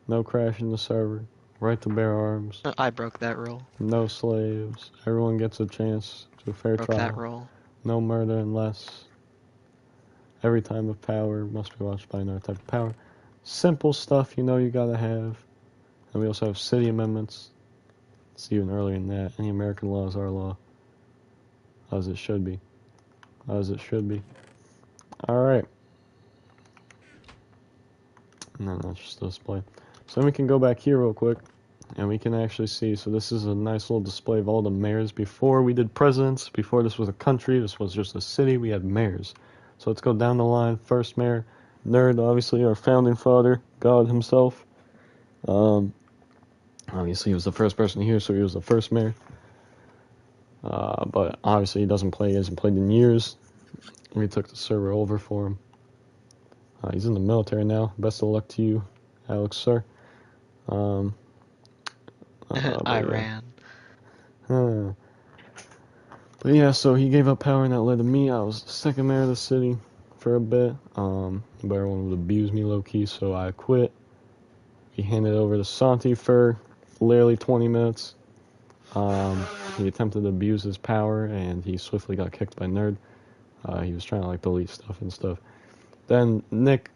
No crashing the server. Right to bear arms. I broke that rule. No slaves. Everyone gets a chance to a fair Broke trial. that rule. No murder unless every time of power must be watched by another type of power. Simple stuff you know you gotta have. And we also have city amendments. It's even earlier than that. Any American law is our law. As it should be. As it should be. Alright. No, that's just a display. So then we can go back here real quick. And we can actually see. So this is a nice little display of all the mayors. Before we did presidents. Before this was a country. This was just a city. We had mayors. So let's go down the line. First mayor. Nerd, obviously, our founding father. God himself. Obviously, he was the first person here, so he was the first mayor. But obviously, he hasn't played in years. We took the server over for him. He's in the military now. Best of luck to you, Alex, sir. Iran. But yeah, so he gave up power, and that led to me. I was the second mayor of the city for a bit. But everyone would abuse me low-key, so I quit. He handed over to Santi for literally 20 minutes. He attempted to abuse his power, and he swiftly got kicked by Nerd. He was trying to delete stuff and stuff. Then Nick,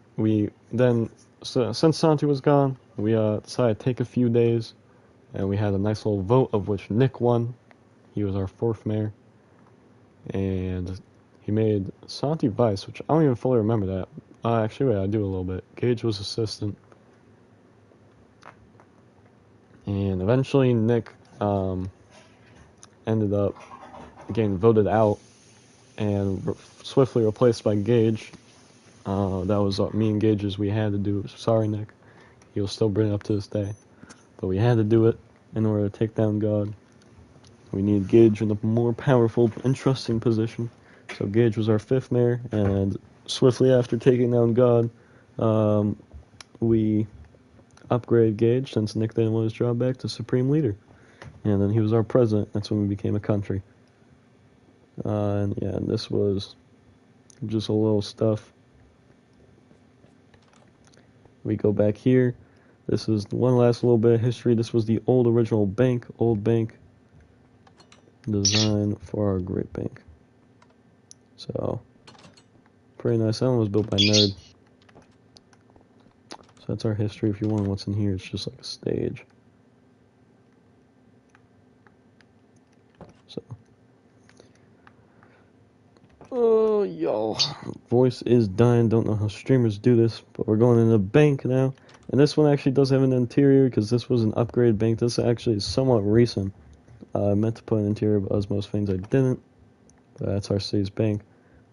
since Santi was gone, we decided to take a few days, and we had a nice little vote of which Nick won. He was our fourth mayor, and he made Santi vice, which I don't even fully remember that. Actually, wait, I do a little bit. Gage was assistant. And eventually Nick ended up getting voted out and swiftly replaced by Gage. That was me and Gage's we had to do. Sorry, Nick. He'll still bring it up to this day. But we had to do it in order to take down God. We need Gage in a more powerful and trusting position. So Gage was our 5th mayor, and swiftly after taking down God, we upgrade Gage, since Nick didn't want his job back, to Supreme Leader. And then he was our president. That's when we became a country. And yeah, and this was just a little stuff. We go back here. This is one last little bit of history. This was the old original bank, old bank design for our great bank. So, pretty nice. That one was built by Nerd. So that's our history. If you want what's in here, it's just like a stage. So, oh, yo, voice is dying. Don't know how streamers do this, but we're going in the bank now. And this one actually does have an interior, because this was an upgrade bank. This actually is somewhat recent. I meant to put an interior, but as most things I didn't. But that's our city's bank.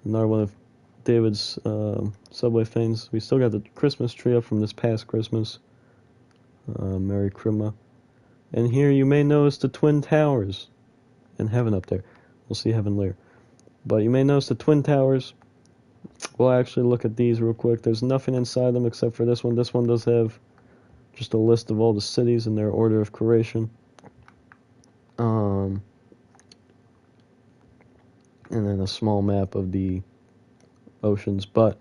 Another one of David's Subway things. We still got the Christmas tree up from this past Christmas. Merry Christmas. And here you may notice the Twin Towers. And Heaven up there. We'll see Heaven later. But you may notice the Twin Towers. We'll actually look at these real quick. There's nothing inside them except for this one. This one does have just a list of all the cities in their order of creation. And then a small map of the oceans. But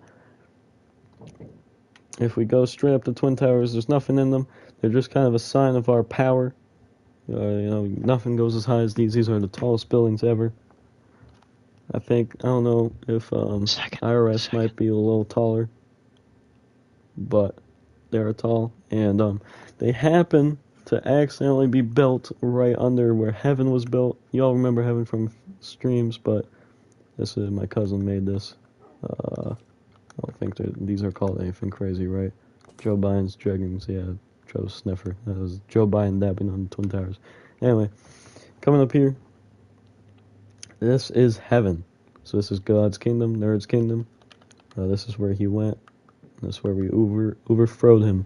if we go straight up the Twin Towers, there's nothing in them. They're just kind of a sign of our power. Nothing goes as high as these. These are the tallest buildings ever. I don't know if IRS might be a little taller, but they're tall. And they happen to accidentally be built right under where Heaven was built. You all remember Heaven from streams, but this is my cousin made this. I don't think these are called anything crazy, right? Joe Biden's Dragons, yeah, Joe Sniffer. That was Joe Biden dabbing on the Twin Towers. Anyway, coming up here, this is Heaven. So this is God's kingdom, Nerd's kingdom. This is where he went. This is where we overthrowed him.